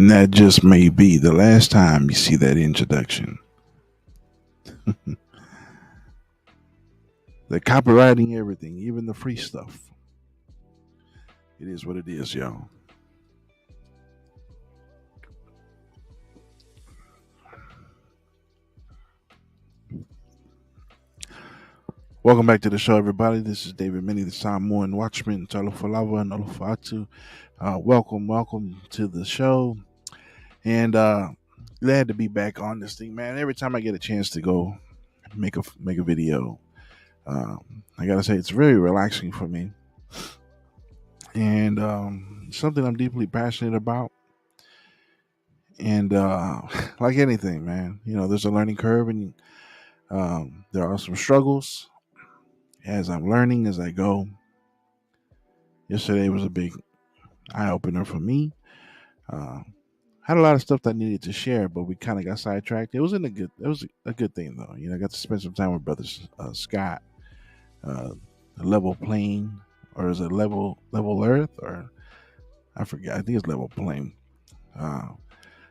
And that just may be the last time you see that introduction. They're copywriting everything, even the free stuff. It is what it is, y'all. Welcome back to the show, everybody. This is David Minnie, the Samoan Watchman Channel. Welcome to the show. And glad to be back on this thing, man. Every time I get a chance to go make a video, I gotta say it's very relaxing for me, and something I'm deeply passionate about. And like anything, man, there's a learning curve, and there are some struggles as I'm learning as I go. Yesterday was a big eye opener for me. Had a lot of stuff that I needed to share, but we kind of got sidetracked. It was a good thing though. I got to spend some time with brother Scott. Level plane, or is it level earth, or I forget. I think it's level plane.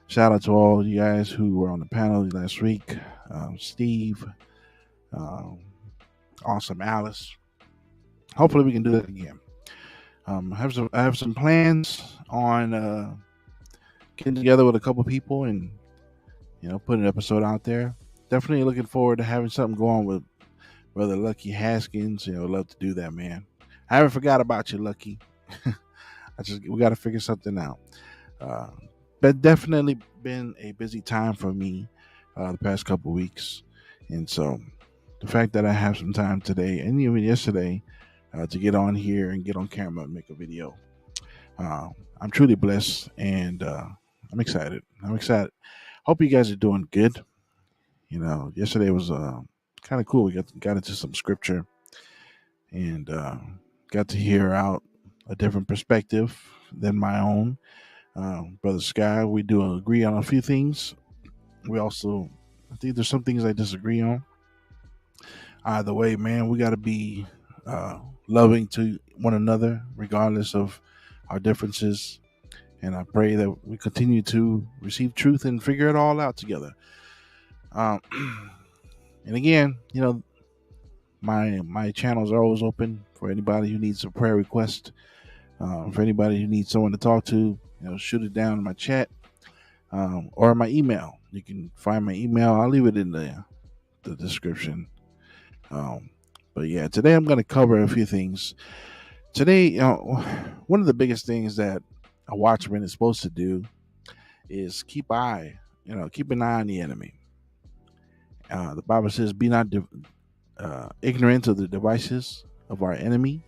Shout out to all you guys who were on the panel last week. Steve, awesome Alice. Hopefully we can do that again. I have some plans on getting together with a couple people and put an episode out there. Definitely looking forward to having something going with Brother Lucky Haskins. Love to do that, man. I haven't forgot about you, Lucky. We got to figure something out. But definitely been a busy time for me the past couple weeks, and so the fact that I have some time today and even yesterday to get on here and get on camera and make a video, I'm truly blessed, and I'm excited. Hope you guys are doing good. Yesterday was kind of cool. We got into some scripture and got to hear out a different perspective than my own. Brother Sky, we do agree on a few things. I think there's some things I disagree on. Either way, man, we got to be loving to one another, regardless of our differences. And I pray that we continue to receive truth and figure it all out together. And again, my channels are always open for anybody who needs a prayer request. For anybody who needs someone to talk to, shoot it down in my chat or my email. You can find my email. I'll leave it in the description. But yeah, today I'm going to cover a few things. Today, one of the biggest things that a watchman is supposed to do is keep an eye on the enemy. The Bible says, "Be not ignorant of the devices of our enemy,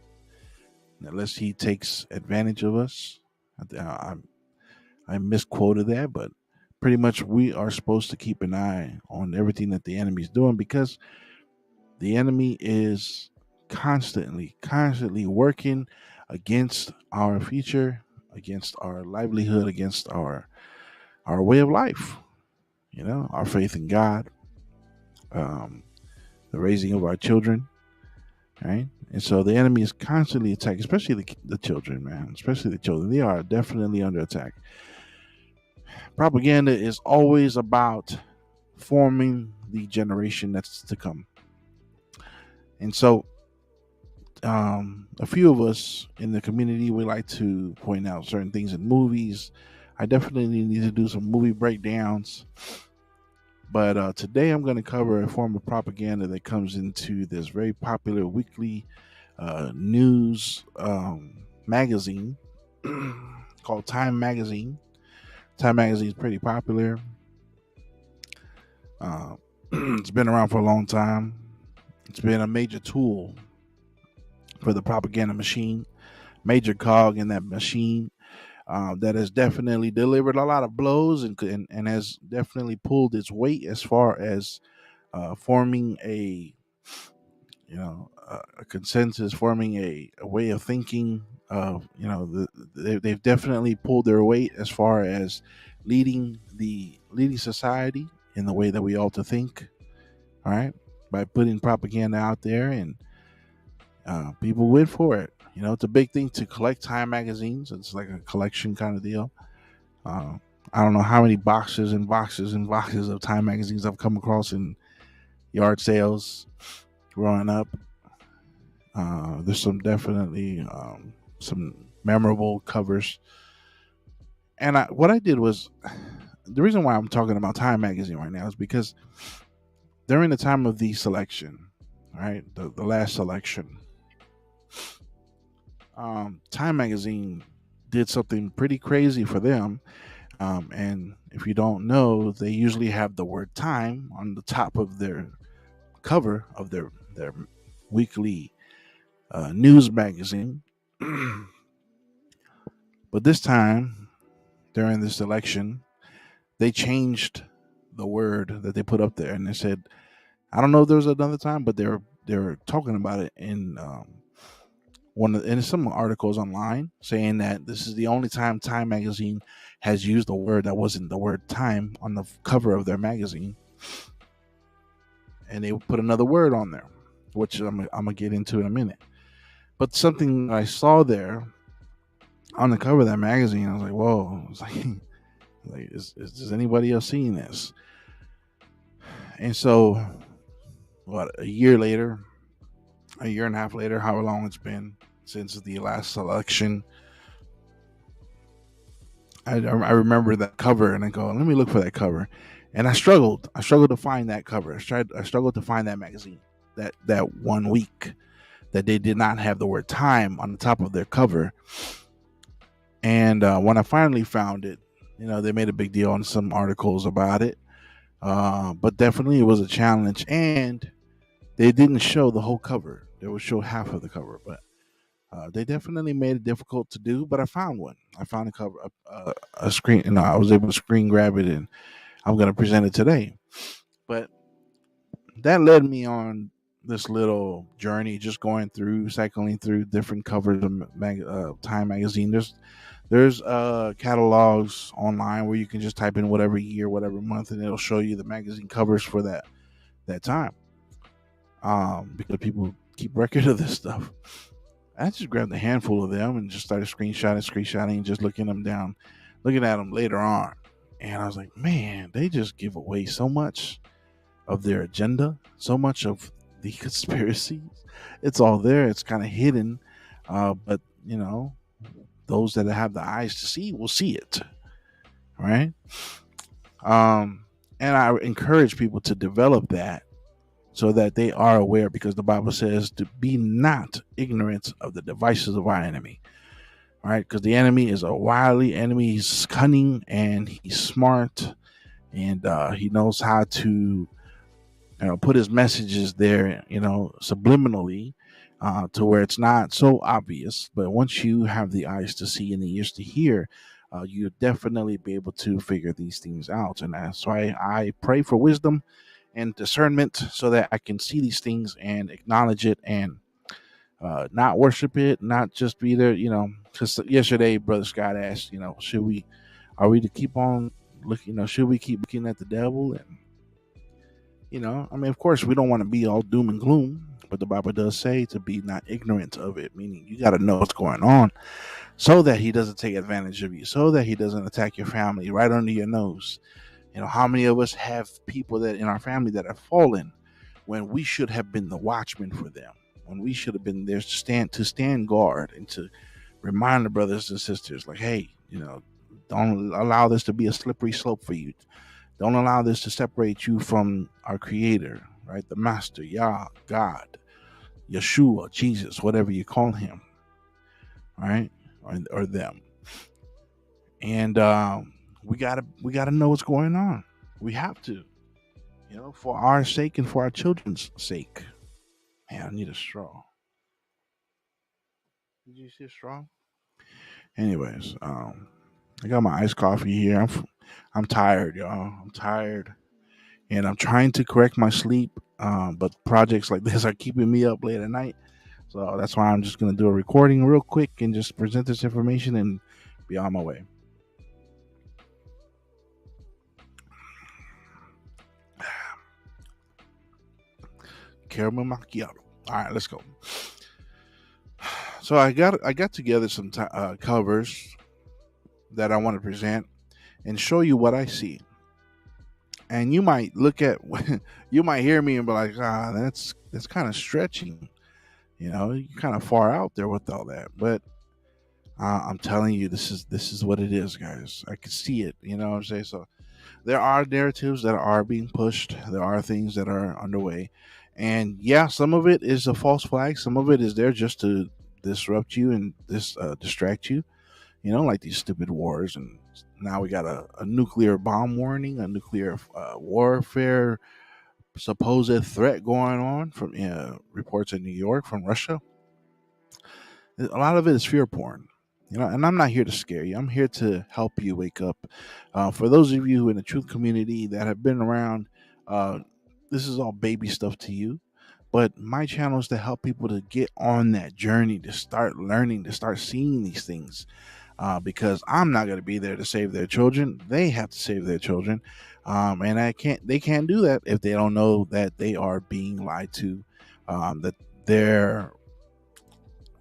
unless he takes advantage of us." I misquoted that, but pretty much we are supposed to keep an eye on everything that the enemy is doing, because the enemy is constantly working against our future, against our livelihood, against our way of life, our faith in God, the raising of our children, right? And so the enemy is constantly attacking, especially the children, man. Especially the children. They are definitely under attack. Propaganda is always about forming the generation that's to come. And so a few of us in the community, we like to point out certain things in movies. I definitely need to do some movie breakdowns. But today I'm going to cover a form of propaganda that comes into this very popular weekly news magazine called Time Magazine. Time Magazine is pretty popular. It's been around for a long time. It's been a major tool for the propaganda machine, major cog in that machine that has definitely delivered a lot of blows and has definitely pulled its weight as far as forming a consensus, forming a way of thinking. They've definitely pulled their weight as far as leading society in the way that we ought to think. All right, by putting propaganda out there, and people went for it. It's a big thing to collect Time magazines. It's like a collection kind of deal. I don't know how many boxes and boxes and boxes of Time magazines I've come across in yard sales growing up. There's some definitely some memorable covers. And what I did was, the reason why I'm talking about Time magazine right now is because during the time of the selection, right, the last selection, Time magazine did something pretty crazy for them. And if you don't know, they usually have the word time on the top of their cover of their weekly news magazine. But this time, during this election, they changed the word that they put up there, and they said, I don't know if there was another time, but they were talking about it in in some articles online, saying that this is the only time Time magazine has used a word that wasn't the word time on the cover of their magazine, and they put another word on there, which I'm gonna get into in a minute. But something I saw there on the cover of that magazine, I was like, whoa! I was like is anybody else seeing this? And so, what, a year later, a year and a half later, however long it's been since the last election, I remember that cover, and I go, let me look for that cover, and I struggled to find that cover. I struggled to find that magazine that 1 week that they did not have the word time on the top of their cover. And when I finally found it, they made a big deal on some articles about it, but definitely it was a challenge, and they didn't show the whole cover. They would show half of the cover, but they definitely made it difficult to do. But I found one. I found a cover, a screen, and I was able to screen grab it, and I'm going to present it today. But that led me on this little journey, just cycling through different covers of Time magazine. There's catalogs online where you can just type in whatever year, whatever month, and it'll show you the magazine covers for that time. Because people keep record of this stuff. I just grabbed a handful of them and just started screenshotting, and just looking at them later on. And I was like, man, they just give away so much of their agenda, so much of the conspiracies. It's all there. It's kind of hidden. But, those that have the eyes to see will see it. Right? And I encourage people to develop that so that they are aware, because the Bible says to be not ignorant of the devices of our enemy. Right? Because the enemy is a wily enemy. He's cunning and he's smart, and he knows how to put his messages there, subliminally, to where it's not so obvious. But once you have the eyes to see and the ears to hear, you'll definitely be able to figure these things out. And that's why I pray for wisdom and discernment, so that I can see these things and acknowledge it, and not worship it, not just be there. Because yesterday, Brother Scott asked, are we to keep on looking? Should we keep looking at the devil? And of course, we don't want to be all doom and gloom, but the Bible does say to be not ignorant of it, meaning you got to know what's going on, so that he doesn't take advantage of you, so that he doesn't attack your family right under your nose. How many of us have people that in our family that have fallen when we should have been the watchman for them, when we should have been there to stand guard and to remind the brothers and sisters, like, hey, don't allow this to be a slippery slope for you. Don't allow this to separate you from our Creator, right? The Master, Yah, God, Yeshua, Jesus, whatever you call him, right? Or them. And we gotta know what's going on. We have to, for our sake and for our children's sake. Man, I need a straw. Did you see a straw? Anyways, I got my iced coffee here. I'm tired, y'all. I'm tired, and I'm trying to correct my sleep. But projects like this are keeping me up late at night. So that's why I'm just gonna do a recording real quick and just present this information and be on my way. Caramel macchiato. All right, let's go. So I got together some covers that I want to present, and show you what I see. And you might look at, you might hear me and be like, that's kind of stretching. You're kind of far out there with all that. But I'm telling you, this is what it is, guys. I can see it. You know what I'm saying? So there are narratives that are being pushed. There are things that are underway, and yeah, some of it is a false flag. Some of it is there just to disrupt you and distract you. Like these stupid wars, and now we got a nuclear bomb warning, a nuclear warfare supposed threat going on from reports in New York from Russia. A lot of it is fear porn. And I'm not here to scare you. I'm here to help you wake up. For those of you in the truth community that have been around, uh, this is all baby stuff to you. But my channel is to help people to get on that journey, to start learning, to start seeing these things. Because I'm not going to be there to save their children. They have to save their children. And they can't do that if they don't know that they are being lied to, that they're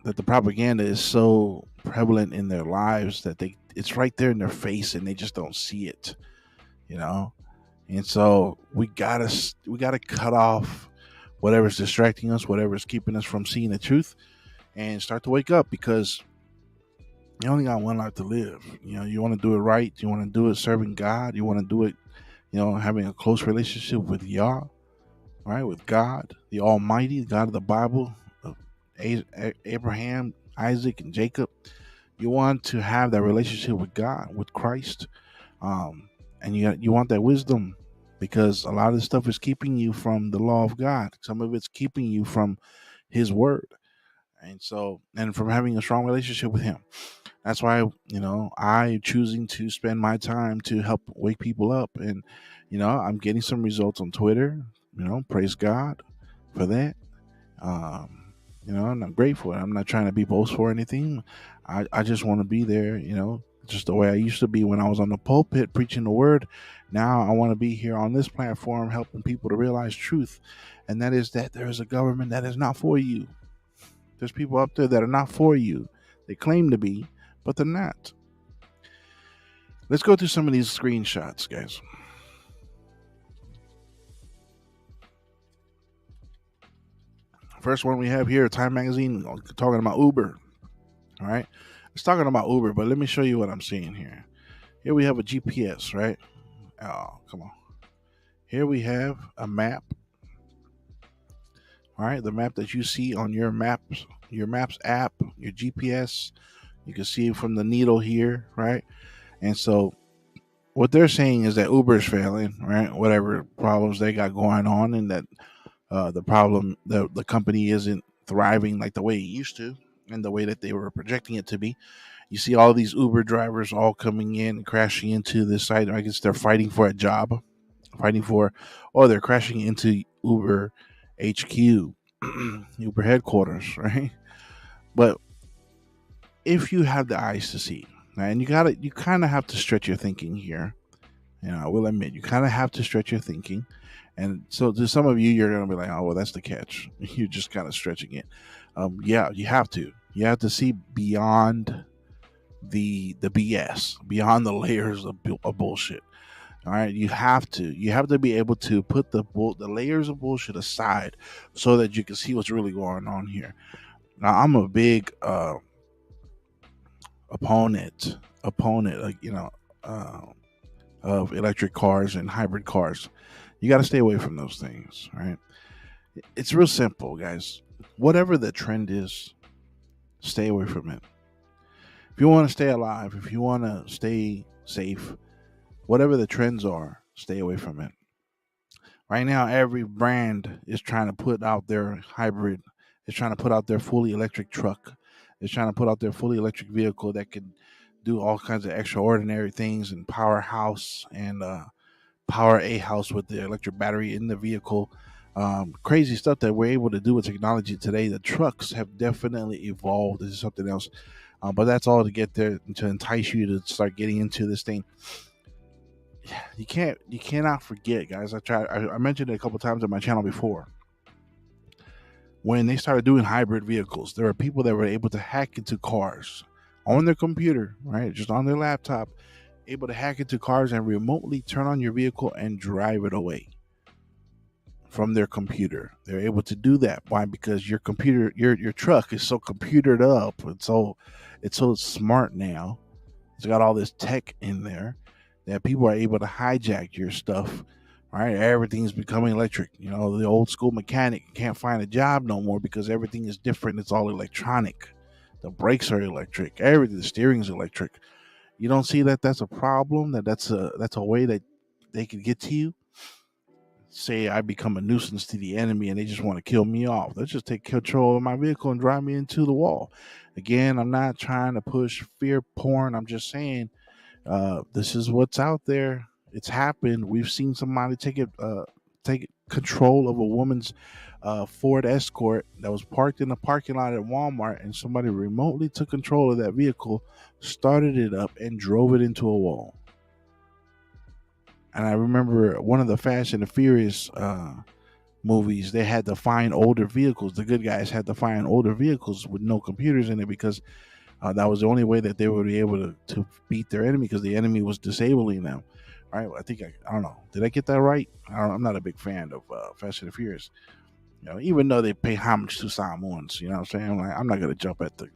that the propaganda is so prevalent in their lives that it's right there in their face and they just don't see it, you know. And so we gotta cut off whatever's distracting us, whatever's keeping us from seeing the truth, and start to wake up, because you only got one life to live. You want to do it right. You want to do it serving God. You want to do it, having a close relationship with Yah, right? With God, the Almighty, the God of the Bible, of Abraham, Isaac, and Jacob. You want to have that relationship with God, with Christ, and you want that wisdom, because a lot of this stuff is keeping you from the law of God. Some of it's keeping you from His Word, and from having a strong relationship with Him. That's why I choosing to spend my time to help wake people up, and I'm getting some results on Twitter. Praise God for that. And I'm grateful. I'm not trying to be boastful or anything. I just want to be there, just the way I used to be when I was on the pulpit preaching the word. Now I want to be here on this platform helping people to realize truth, and that is that there is a government that is not for you. There's people up there that are not for you. They claim to be, but they're not. Let's go through some of these screenshots, guys. First one we have here, Time Magazine, talking about Uber. All right. It's talking about Uber, but let me show you what I'm seeing here. Here we have a GPS, right? Oh, come on. Here we have a map. All right. The map that you see on your maps app, your GPS. You can see it from the needle here, right? And so what they're saying is that Uber is failing, right? Whatever problems they got going on, and that the company isn't thriving like the way it used to, and the way that they were projecting it to be. You see all these Uber drivers all coming in and crashing into this site. I guess they're fighting for a job, they're crashing into Uber HQ, Uber headquarters, right? But if you have the eyes to see, right, and you kind of have to stretch your thinking here. I will admit, you kind of have to stretch your thinking. And so to some of you, you're going to be like, oh, well, that's the catch. You're just kind of stretching it. Yeah, you have to. You have to see beyond the BS, beyond the layers of bullshit. All right, you have to be able to put the layers of bullshit aside, so that you can see what's really going on here. Now, I'm a big opponent, of electric cars and hybrid cars. You got to stay away from those things, right? It's real simple, guys. Whatever the trend is, stay away from it. If you want to stay alive, if you want to stay safe, whatever the trends are, stay away from it. Right now, every brand is trying to put out their hybrid, is trying to put out their fully electric truck, is trying to put out their fully electric vehicle that can do all kinds of extraordinary things, and powerhouse and power a house with the electric battery in the vehicle. Crazy stuff that we're able to do with technology today. The trucks have definitely evolved. This is something else. But that's all to get there, to entice you to start getting into this thing. You cannot forget, guys. I mentioned it a couple times on my channel before. When they started doing hybrid vehicles, there were people that were able to hack into cars on their computer, right? Just on their laptop, able to hack into cars and remotely turn on your vehicle and drive it away from their computer. They're able to do that. Why? Because your computer, your truck is so computered up. It's so smart now. It's got all this tech in there that people are able to hijack your stuff. Right? Everything's becoming electric. You know, the old school mechanic can't find a job no more because everything is different. It's all electronic. The brakes are electric. Everything, the steering is electric. You don't see that that's a problem. That's a way that they could get to you. Say I become a nuisance to the enemy and they just want to kill me off. Let's just take control of my vehicle and drive me into the wall. Again, I'm not trying to push fear porn. I'm just saying this is what's out there. It's happened. We've seen somebody take control of a woman's Ford Escort that was parked in the parking lot at Walmart, and somebody remotely took control of that vehicle, started it up, and drove it into a wall. And I remember one of the Fast and the Furious movies, they had to find older vehicles. The good guys had to find older vehicles with no computers in it because that was the only way that they would be able to beat their enemy, because the enemy was disabling them. All right, I think I don't know. Did I get that right? I'm not a big fan of Fast and the Furious. You know, even though they pay homage to Samoans, you know what I'm saying? I'm not gonna jump at the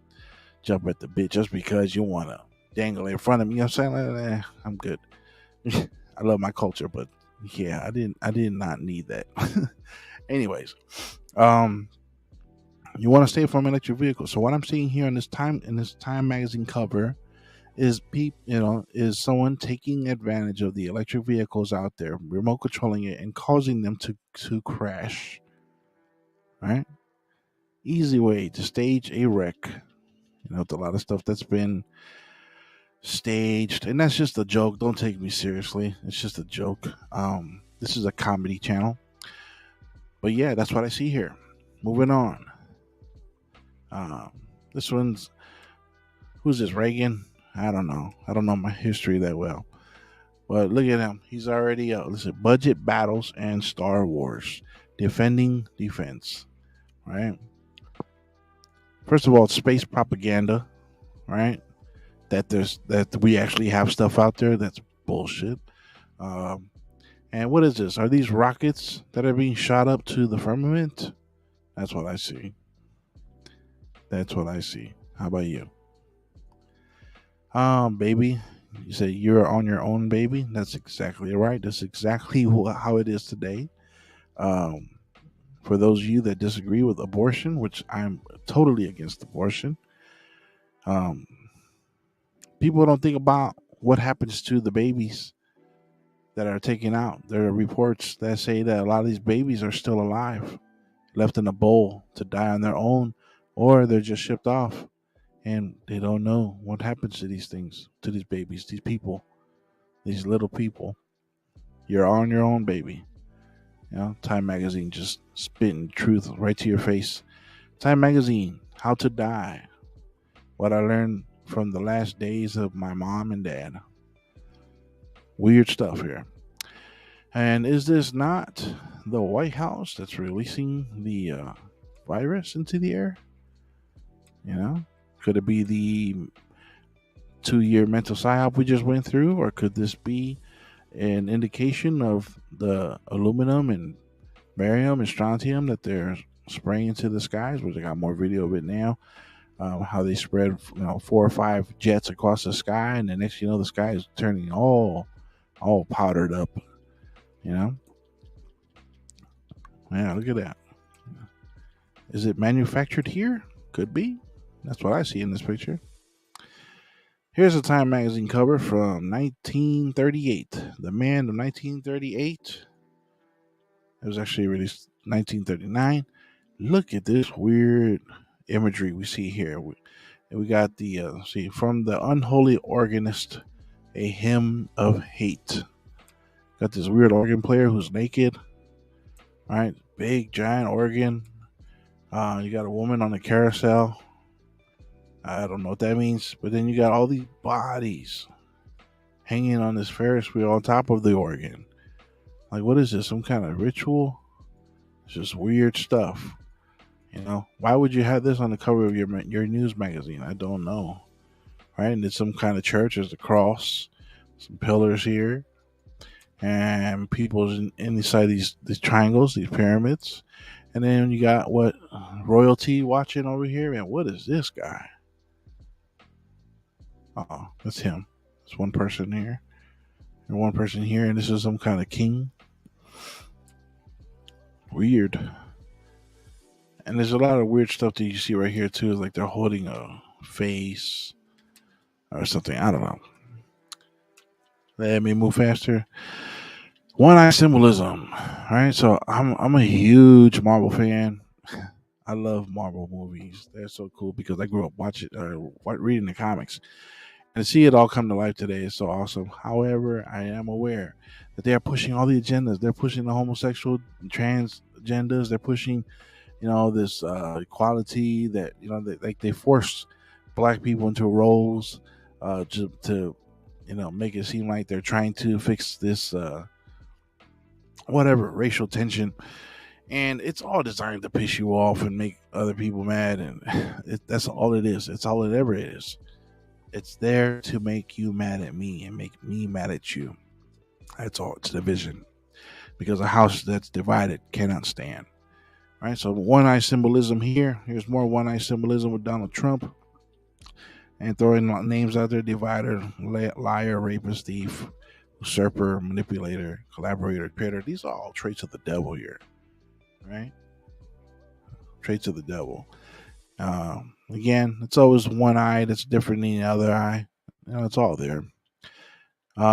bit just because you want to dangle in front of me. You know what I'm saying? I'm good. I love my culture, but yeah, I did not need that. Anyways, you want to stay from electric vehicles. So what I'm seeing here in this Time magazine cover is is someone taking advantage of the electric vehicles out there, remote controlling it and causing them to crash. Right? Easy way to stage a wreck. You know, a lot of stuff that's been staged, and that's just a joke. Don't take me seriously. It's just a joke. This is a comedy channel. But yeah, that's what I see here. Moving on. This one's, who's this, Reagan? I don't know. I don't know my history that well. But look at him. He's already listen, budget battles and Star Wars. Defending defense. Right? First of all, it's space propaganda, right? That we actually have stuff out there that's bullshit. And what is this? Are these rockets that are being shot up to the firmament? That's what I see. That's what I see. How about you? Baby, you say you're on your own, baby. That's exactly right. That's exactly how it is today. For those of you that disagree with abortion, which I'm totally against abortion, people don't think about what happens to the babies that are taken out. There are reports that say that a lot of these babies are still alive, left in a bowl to die on their own, or they're just shipped off, and they don't know what happens to these things, to these babies, these people, these little people. You're on your own, baby. You know, Time magazine just spitting truth right to your face. Time magazine, how to die. What I learned from the last days of my mom and dad. Weird stuff here. And is this not the White House that's releasing the virus into the air? You know, could it be the 2-year mental psyop we just went through, or could this be an indication of the aluminum and barium and strontium that they're spraying into the skies? Which I got more video of it now. How they spread 4 or 5 jets across the sky, and the next the sky is turning all powdered up. Yeah, look at that. Is it manufactured here? Could be. That's what I see in this picture. Here's a Time magazine cover from 1938. The Man of 1938. It was actually released 1939. Look at this weird imagery we see here. We got the from the unholy organist, a hymn of hate. Got this weird organ player who's naked. All right, big giant organ. You got a woman on a carousel. I don't know what that means, but then you got all these bodies hanging on this Ferris wheel on top of the organ. Like, what is this? Some kind of ritual? It's just weird stuff. Why would you have this on the cover of your news magazine? I don't know. Right? And it's some kind of church. There's a cross. some pillars here, and people's inside these triangles, these pyramids. And then you got what royalty watching over here. And what is this guy? Oh, that's him. There's one person here, and one person here, and this is some kind of king. Weird. And there's a lot of weird stuff that you see right here too. Like they're holding a face or something. I don't know. Let me move faster. One eye symbolism. Right. So I'm a huge Marvel fan. I love Marvel movies. They're so cool because I grew up watching reading the comics. And to see it all come to life today is so awesome. However, I am aware that they are pushing all the agendas. They're pushing the homosexual, trans agendas. They're pushing, this equality that, they force black people into roles to make it seem like they're trying to fix this, whatever, racial tension. And it's all designed to piss you off and make other people mad. And that's all it is. It's all it ever is. It's there to make you mad at me and make me mad at you. That's all. It's division. Because a house that's divided cannot stand. All right, so one eye symbolism here. Here's more one eye symbolism with Donald Trump. And throwing names out there: divider, liar, rapist, thief, usurper, manipulator, collaborator, creator. These are all traits of the devil here. Right? Traits of the devil. Again, it's always one eye that's different than the other eye. It's all there.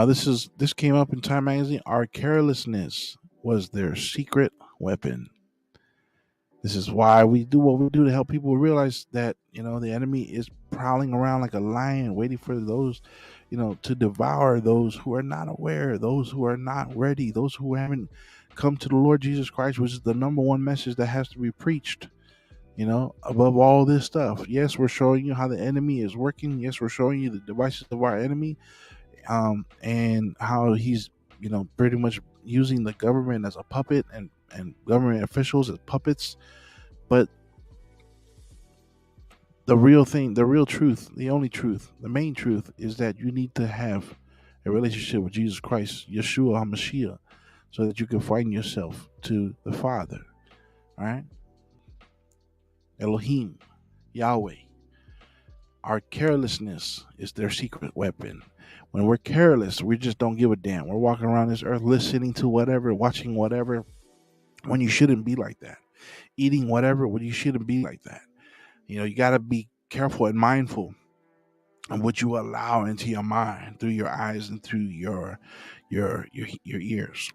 This came up in Time magazine. Our carelessness was their secret weapon. This is why we do what we do to help people realize that the enemy is prowling around like a lion, waiting for those, to devour those who are not aware, those who are not ready, those who haven't come to the Lord Jesus Christ, which is the number one message that has to be preached. Above all this stuff. Yes, we're showing you how the enemy is working. Yes, we're showing you the devices of our enemy, and how he's, pretty much using the government as a puppet and government officials as puppets. But the real thing, the real truth, the only truth, the main truth is that you need to have a relationship with Jesus Christ, Yeshua HaMashiach, so that you can find yourself to the Father. All right? Elohim, Yahweh. Our carelessness is their secret weapon. When we're careless, we just don't give a damn. We're walking around this earth listening to whatever, watching whatever, when you shouldn't be like that. Eating whatever when you shouldn't be like that. You got to be careful and mindful of what you allow into your mind through your eyes and through your ears.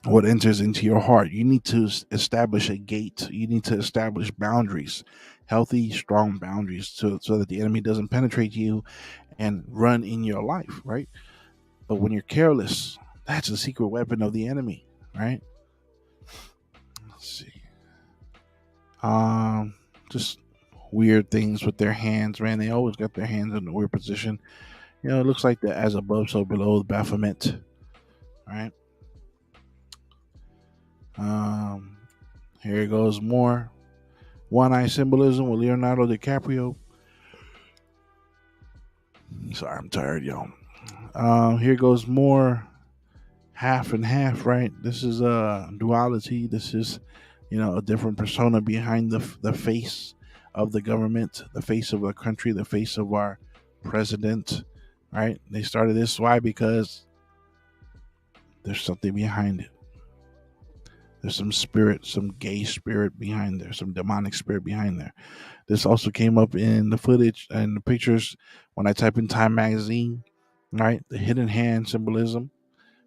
What enters into your heart. You need to establish a gate. You need to establish boundaries, healthy, strong boundaries, so that the enemy doesn't penetrate you and run in your life, right? But when you're careless, that's the secret weapon of the enemy, right? Let's see. Just weird things with their hands, man. They always got their hands in a weird position. It looks like the as above, so below, the Baphomet, right? Here goes more one eye symbolism with Leonardo DiCaprio. Sorry, I'm tired, y'all. Here goes more half and half, right? This is duality. This is, a different persona behind the face of the government, the face of the country, the face of our president, right? They started this. Why? Because there's something behind it. There's some spirit, some gay spirit behind there, some demonic spirit behind there. This also came up in the footage and the pictures when I type in Time magazine, right? The hidden hand symbolism,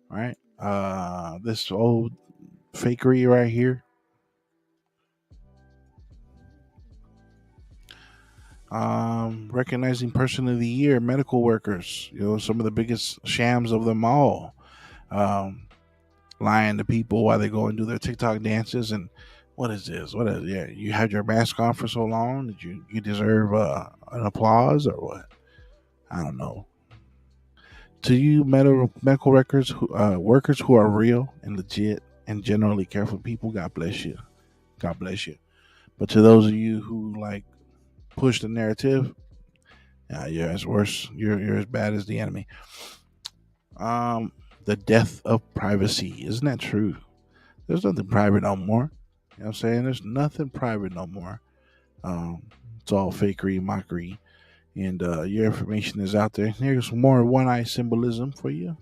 right? This old fakery right here. Recognizing person of the year, medical workers, some of the biggest shams of them all. Lying to people while they go and do their TikTok dances. And what is this? Yeah, you had your mask on for so long that you deserve an applause or what? I don't know. To you medical workers who are real and legit and generally careful people, God bless you. God bless you. But to those of you who push the narrative, you're as worse. You're as bad as the enemy. Um, the death of privacy. Isn't that true? There's nothing private no more. You know what I'm saying? There's nothing private no more. Um, it's all fakery, mockery, and your information is out there. Here's some more one eye symbolism for you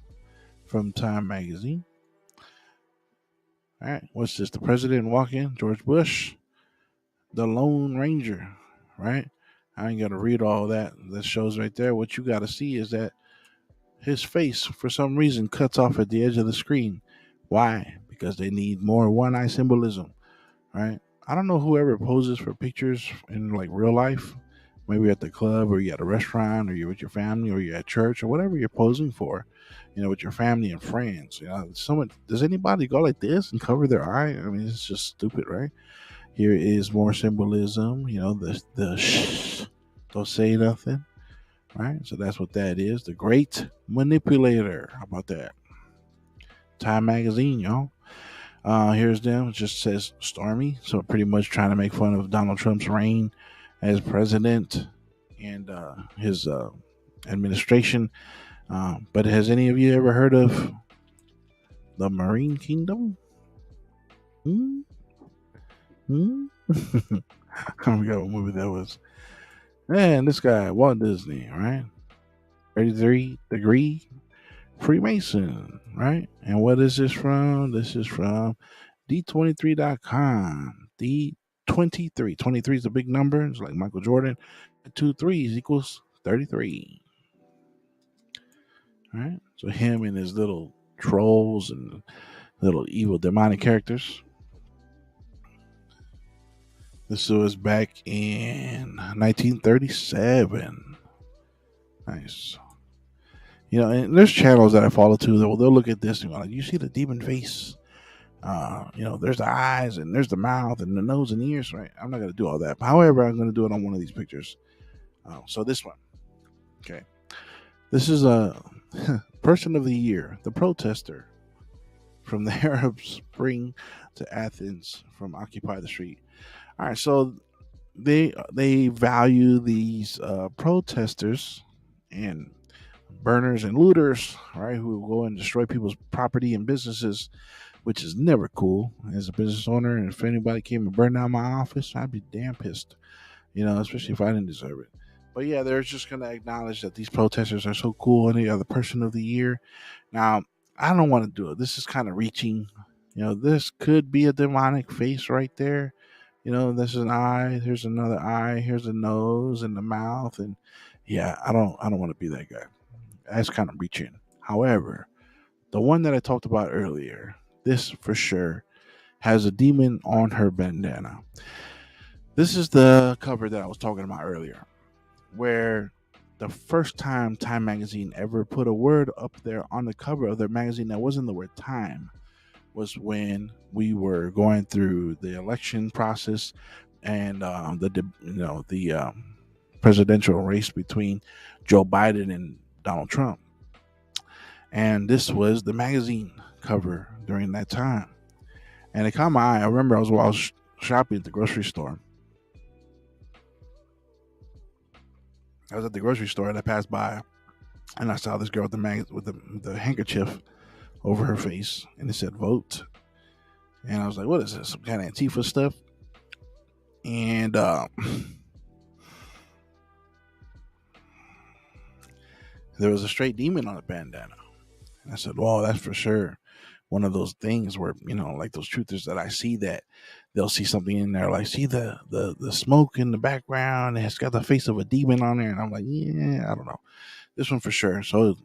from Time Magazine. All right, what's this? The president walking, George Bush, the Lone Ranger, right? I ain't gonna read all that. That shows right there. What you gotta see is that his face, for some reason, cuts off at the edge of the screen. Why? Because they need more one eye symbolism, right? I don't know whoever poses for pictures in like real life. Maybe you're at the club or you're at a restaurant or you're with your family or you're at church or whatever you're posing for, with your family and friends. Someone does anybody go like this and cover their eye? I mean, it's just stupid, right? Here is more symbolism. The shh, don't say nothing, right? So that's what that is. The Great Manipulator. How about that? Time Magazine, y'all. Here's them. It just says stormy. So pretty much trying to make fun of Donald Trump's reign as president and his administration. But has any of you ever heard of the Marine Kingdom? Hmm? Hmm? I forgot what movie that was. Man, this guy, Walt Disney, right? 33-degree Freemason, right? And what is this from? This is from D23.com. D23. 23 is a big number. It's like Michael Jordan. 2 threes equals 33. All right. So him and his little trolls and little evil demonic characters. This was back in 1937. Nice. And there's channels that I follow too. They'll look at this and go like, "You see the demon face? There's the eyes and there's the mouth and the nose and ears, right?" I'm not gonna do all that. However, I'm gonna do it on one of these pictures. So this one, okay. This is a person of the year, the protester from the Arab Spring to Athens from Occupy the Street. All right, so they value these protesters and burners and looters, right, who go and destroy people's property and businesses, which is never cool as a business owner. And if anybody came and burned down my office, I'd be damn pissed, especially if I didn't deserve it. But yeah, they're just going to acknowledge that these protesters are so cool and they are the person of the year. Now, I don't want to do it. This is kind of reaching. This could be a demonic face right there. This is an eye. Here's another eye. Here's a nose and the mouth. And yeah, I don't want to be that guy. That's kind of reaching. However, the one that I talked about earlier, this for sure has a demon on her bandana. This is the cover that I was talking about earlier, where the first time Time Magazine ever put a word up there on the cover of their magazine that wasn't the word time was when we were going through the election process and the presidential race between Joe Biden and Donald Trump. And this was the magazine cover during that time. And it caught my eye. I remember I was shopping at the grocery store. I was at the grocery store and I passed by and I saw this girl with the handkerchief over her face and it said vote. And I was like, what is this? Some kind of Antifa stuff? And there was a straight demon on the bandana. And I said, well, that's for sure one of those things where, like those truthers that I see that they'll see something in there, like see the smoke in the background. It's got the face of a demon on there. And I'm like, yeah, I don't know. This one for sure. So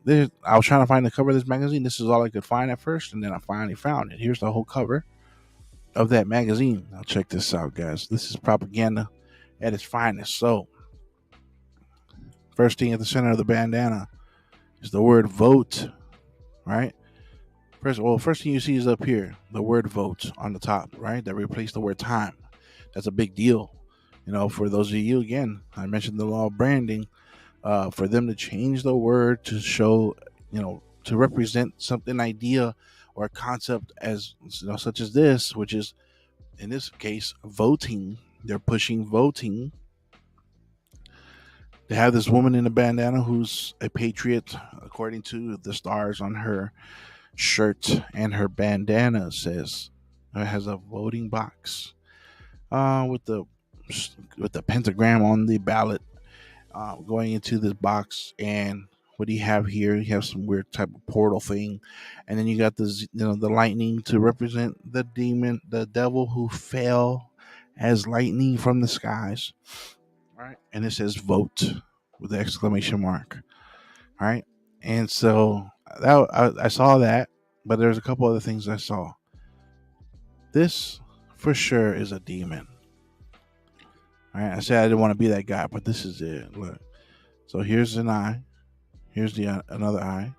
I was trying to find the cover of this magazine. This is all I could find at first. And then I finally found it. Here's the whole cover of that magazine. Now check this out, guys. This is propaganda at its finest. So first thing at the center of the bandana is the word vote, right? First thing you see is up here, the word vote on the top, right? That replaced the word time. That's a big deal. For those of you, again, I mentioned the law of branding, for them to change the word to show, to represent something, idea or concept as, such as this, which is in this case, voting. They're pushing voting. They have this woman in a bandana who's a patriot, according to the stars on her shirt, and her bandana says it has a voting box with the pentagram on the ballot going into this box. And what do you have here? You have some weird type of portal thing, and then you got this, the lightning to represent the demon, the devil who fell as lightning from the skies. All right, and it says "vote" with the exclamation mark. All right, and so I saw that, but there's a couple other things I saw. This for sure is a demon. All right, I said I didn't want to be that guy, but this is it. Look, so here's an eye. Here's the another eye.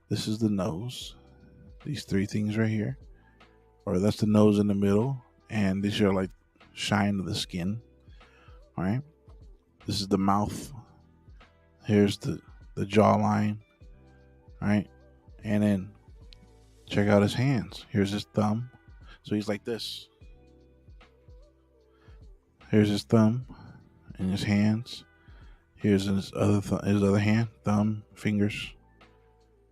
This is the nose. These three things right here, or that's the nose in the middle, and these are like shine of the skin. All right. This is the mouth. Here's the jawline. All right, and then check out his hands. Here's his thumb. So he's like this. Here's his thumb and his hands. Here's his other hand, thumb, fingers.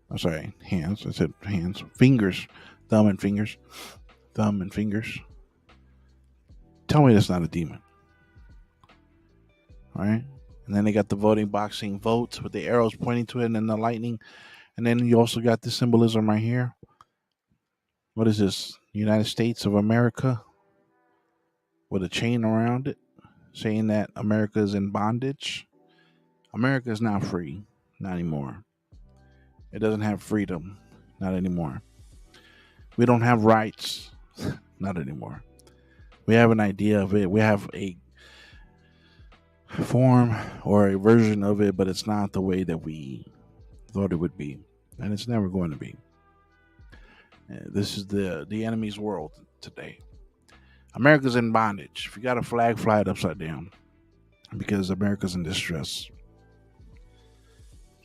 I'm sorry, hands. I said hands, fingers, thumb and fingers, thumb and fingers. Tell me that's not a demon. All right. And then they got the voting box saying vote with the arrows pointing to it, and then the lightning. And then you also got the symbolism right here. What is this? United States of America with a chain around it saying that America is in bondage. America is not free, not anymore. It doesn't have freedom, not anymore. We don't have rights, not anymore. We have an idea of it. We have a form or a version of it, but it's not the way that we thought it would be, and it's never going to be. This is the enemy's world today. America's in bondage. If you got a flag, fly it upside down, because America's in distress.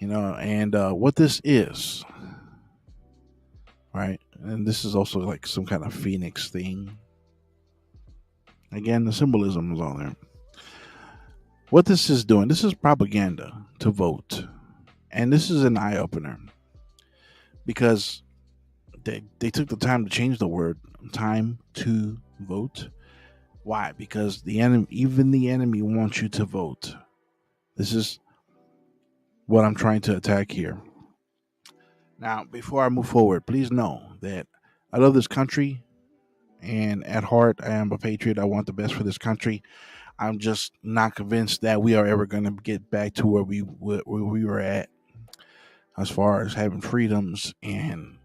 And what this is, right? And this is also like some kind of phoenix thing. Again, the symbolism is all there. What this is doing, this is propaganda to vote. And this is an eye-opener, because they took the time to change the word time to vote. Why? Because even the enemy wants you to vote. This is what I'm trying to attack here. Now, before I move forward, please know that I love this country, and at heart, I am a patriot. I want the best for this country. I'm just not convinced that we are ever going to get back to where we were at, as far as having freedoms and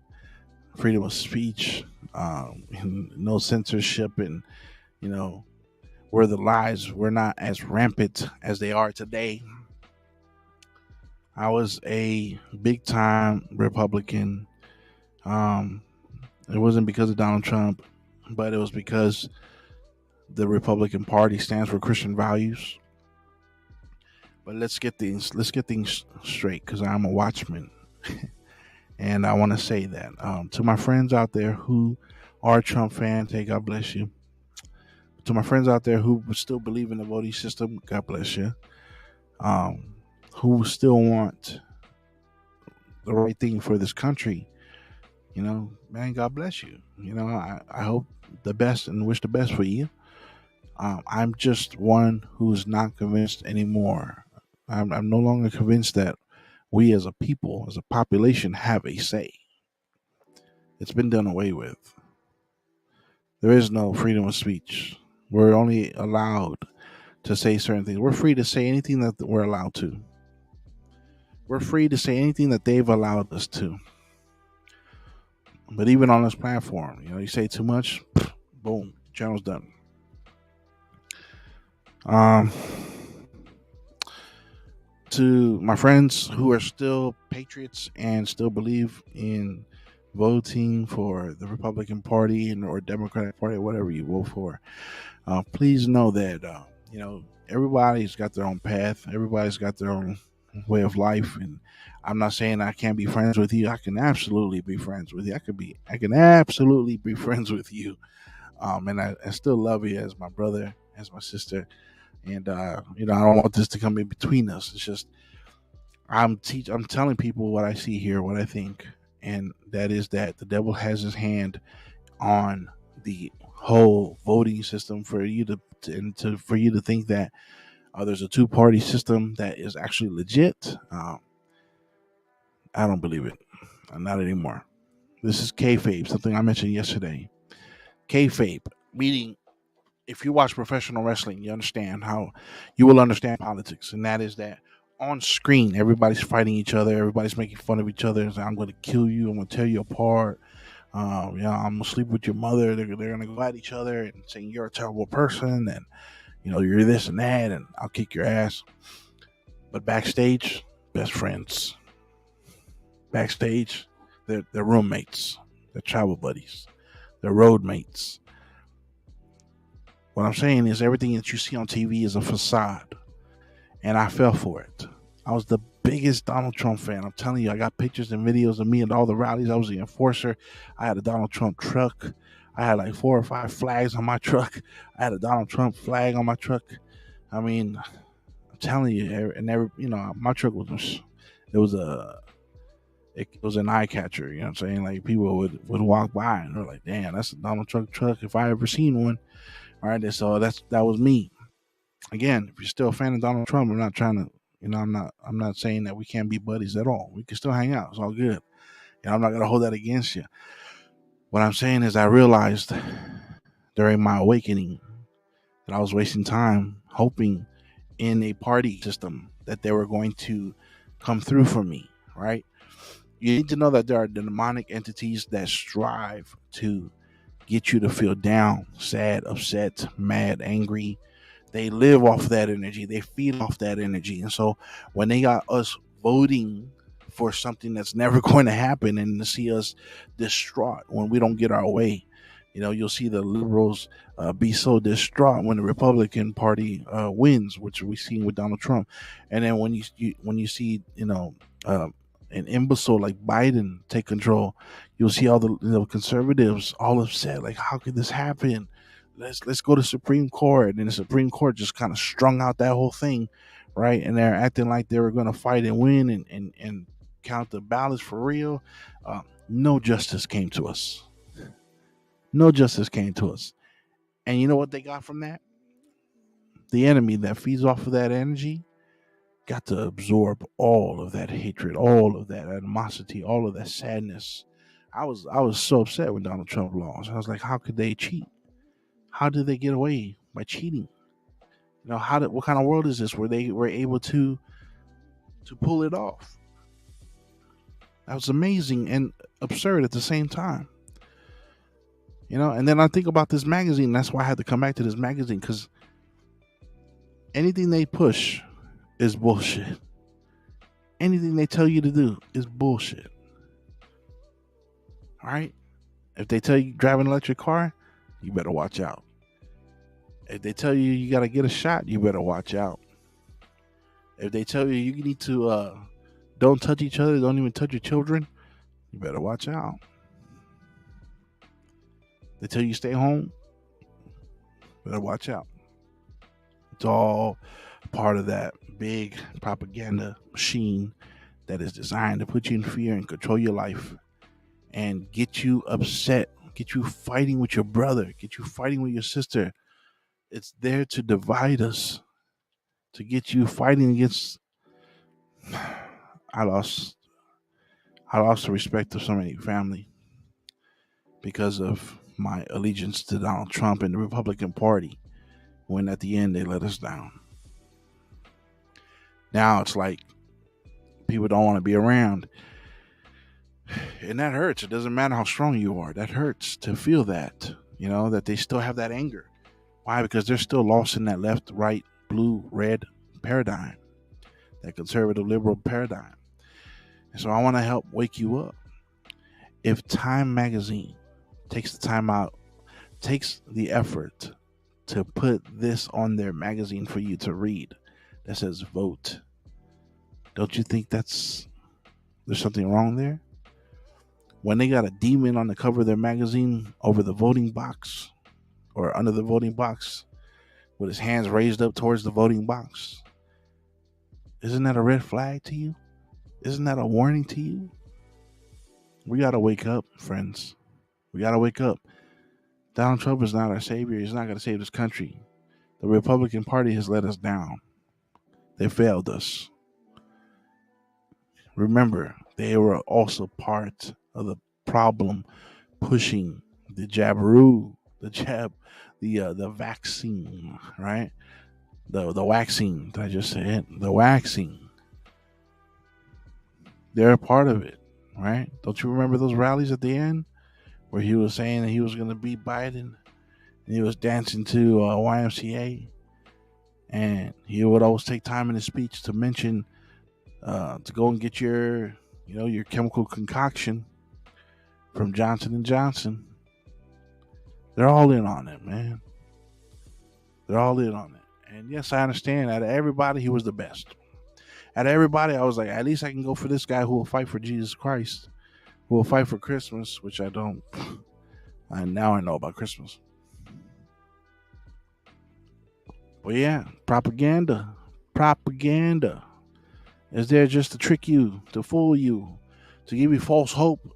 freedom of speech, and no censorship, and where the lies were not as rampant as they are today. I was a big time Republican. It wasn't because of Donald Trump, but it was because the Republican Party stands for Christian values. But let's get things straight, because I'm a watchman. And I want to say that to my friends out there who are Trump fans, hey, God bless you. To my friends out there who still believe in the voting system, God bless you. Who still want the right thing for this country, man, God bless you. I hope the best and wish the best for you. I'm just one who's not convinced anymore. I'm no longer convinced that we as a people, as a population, have a say. It's been done away with. There is no freedom of speech. We're only allowed to say certain things. We're free to say anything that we're allowed to. We're free to say anything that they've allowed us to. But even on this platform, you say too much, boom, channel's done. To my friends who are still patriots and still believe in voting for the Republican Party or Democratic Party, whatever you vote for, please know that everybody's got their own path. Everybody's got their own way of life, and I'm not saying I can't be friends with you. I can absolutely be friends with you. I can absolutely be friends with you, and I still love you as my brother, as my sister. And I don't want this to come in between us. It's just I'm telling people what I see here, what I think, and that is that the devil has his hand on the whole voting system for you for you to think that there's a two-party system that is actually legit. I don't believe it. Not anymore. This is kayfabe, something I mentioned yesterday. Kayfabe, meaning if you watch professional wrestling, you will understand politics, and that is that on screen, everybody's fighting each other, everybody's making fun of each other. And saying, I'm going to kill you, I'm going to tear you apart. I'm going to sleep with your mother. They're going to go at each other and saying you're a terrible person, and you're this and that, and I'll kick your ass. But backstage, best friends. Backstage, they're roommates, they're travel buddies, they're road mates. What I'm saying is everything that you see on TV is a facade, and I fell for it. I was the biggest Donald Trump fan. I'm telling you, I got pictures and videos of me at all the rallies. I was the enforcer. I had a Donald Trump truck. I had like 4 or 5 flags on my truck. I had a Donald Trump flag on my truck. I mean, I'm telling you, my truck it was an eye catcher. You know what I'm saying? Like people would walk by and they're like, "Damn, that's a Donald Trump truck if I ever seen one." All right, so that was me. Again, if you're still a fan of Donald Trump, I'm not trying to, I'm not saying that we can't be buddies at all. We can still hang out. It's all good. I'm not gonna hold that against you. What I'm saying is, I realized during my awakening that I was wasting time hoping in a party system that they were going to come through for me. Right? You need to know that there are demonic entities that strive to get you to feel down, sad, upset, mad, angry. They live off that energy. They feed off that energy. And so when they got us voting for something that's never going to happen, and to see us distraught when we don't get our way, you'll see the liberals be so distraught when the Republican Party wins, which we've seen with Donald Trump. And then when you see, an imbecile like Biden take control, you'll see all the conservatives all upset. Like, how could this happen? Let's go to Supreme Court. And the Supreme Court just kind of strung out that whole thing, right? And they're acting like they were going to fight and win and count the ballots for real. No justice came to us. No justice came to us. And you know what they got from that? The enemy that feeds off of that energy got to absorb all of that hatred, all of that animosity, all of that sadness. I was so upset when Donald Trump lost. I was like, how could they cheat? How did they get away by cheating? What kind of world is this where they were able to pull it off? That was amazing and absurd at the same time. And then I think about this magazine. That's why I had to come back to this magazine, because anything they push is bullshit. Anything they tell you to do is bullshit. All right? If they tell you drive an electric car, you better watch out. If they tell you you got to get a shot, you better watch out. If they tell you you need to don't touch each other, don't even touch your children, you better watch out. They tell you stay home, better watch out. It's all part of that big propaganda machine that is designed to put you in fear and control your life and get you upset, get you fighting with your brother, get you fighting with your sister. It's there to divide us, to get you fighting against. I lost the respect of so many family because of my allegiance to Donald Trump and the Republican Party, when at the end they let us down. Now it's like people don't want to be around. And that hurts. It doesn't matter how strong you are. That hurts to feel that, that they still have that anger. Why? Because they're still lost in that left, right, blue, red paradigm, that conservative liberal paradigm. And so I want to help wake you up. If Time Magazine takes the time out, takes the effort to put this on their magazine for you to read that says vote, don't you think there's something wrong there? When they got a demon on the cover of their magazine over the voting box or under the voting box, with his hands raised up towards the voting box. Isn't that a red flag to you? Isn't that a warning to you? We got to wake up, friends. We got to wake up. Donald Trump is not our savior. He's not going to save this country. The Republican Party has let us down. They failed us. Remember, they were also part of the problem pushing the jabberoo, the vaccine, right? The waxing. Did I just say it? The waxing. They're a part of it, right? Don't you remember those rallies at the end where he was saying that he was going to beat Biden and he was dancing to YMCA, and he would always take time in his speech to mention to go and get your chemical concoction from Johnson & Johnson. They're all in on it, man. They're all in on it. And yes, I understand. Out of everybody, he was the best. Out of everybody, I was like, at least I can go for this guy who will fight for Jesus Christ, who will fight for Christmas, which I don't. Now I know about Christmas. But yeah, propaganda is there just to trick you, to fool you, to give you false hope,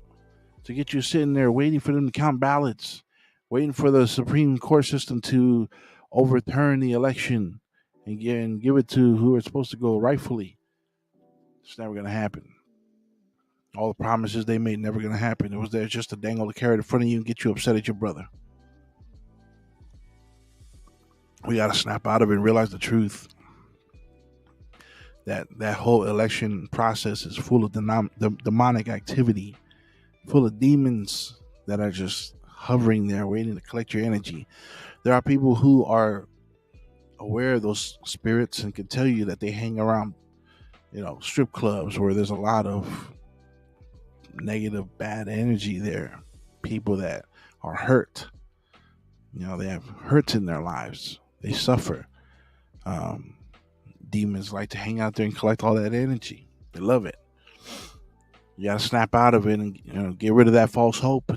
to get you sitting there waiting for them to count ballots, waiting for the Supreme Court system to overturn the election and give it to who it's supposed to go rightfully. It's never going to happen. All the promises they made, never going to happen. It was there just to dangle the carrot in front of you and get you upset at your brother. We got to snap out of it and realize the truth. That whole election process is full of demonic activity, full of demons that are just hovering there waiting to collect your energy. There are people who are aware of those spirits and can tell you that they hang around, strip clubs where there's a lot of negative, bad energy there. People that are hurt. They have hurts in their lives. They suffer. Demons like to hang out there and collect all that energy. They love it. You gotta snap out of it and get rid of that false hope.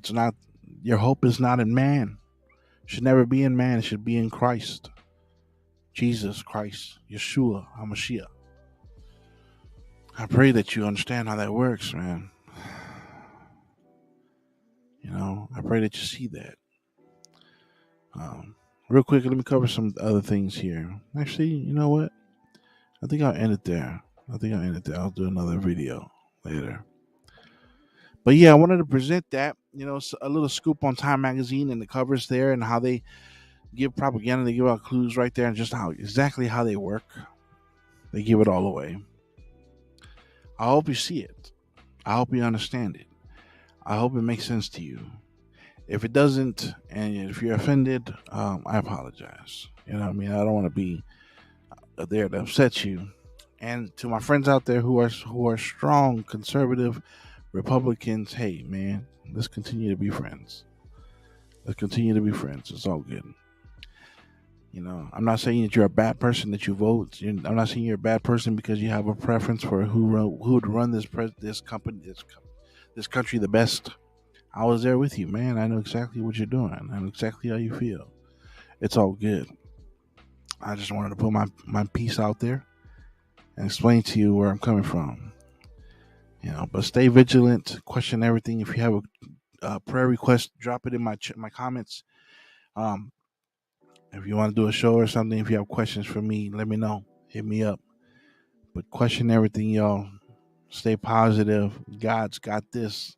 Your hope is not in man. It should never be in man. It should be in Christ. Jesus Christ, Yeshua HaMashiach. I pray that you understand how that works, man. I pray that you see that. Real quick, let me cover some other things here. Actually, you know what? I think I'll end it there. I'll do another video later. But yeah, I wanted to present that, a little scoop on Time Magazine and the covers there and how they give propaganda. They give out clues right there and just exactly how they work. They give it all away. I hope you see it. I hope you understand it. I hope it makes sense to you. If it doesn't, and if you're offended, I apologize. I don't want to be there to upset you. And to my friends out there who are strong conservative Republicans, hey man, let's continue to be friends. It's all good. I'm not saying that you're a bad person that you vote. I'm not saying you're a bad person because you have a preference for who would run this country the best. I was there with you, man. I know exactly what you're doing. I know exactly how you feel. It's all good. I just wanted to put my piece out there and explain to you where I'm coming from. But stay vigilant. Question everything. If you have a prayer request, drop it in my comments. If you want to do a show or something, if you have questions for me, let me know. Hit me up. But question everything, y'all. Stay positive. God's got this.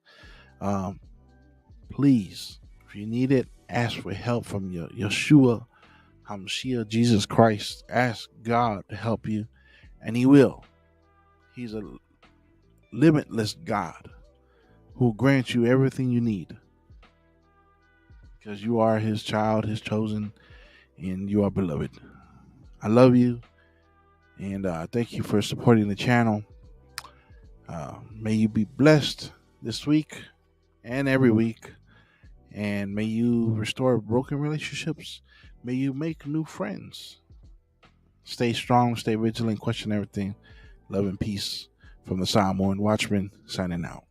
Please, if you need it, ask for help from Yeshua HaMashiach, Jesus Christ. Ask God to help you, and He will. He's a limitless God who will grant you everything you need because you are His child, His chosen, and you are beloved. I love you, and thank you for supporting the channel. May you be blessed this week and every week, and may you restore broken relationships. May you make new friends. Stay strong, stay vigilant, question everything. Love and peace from the Samoan Watchman, signing out.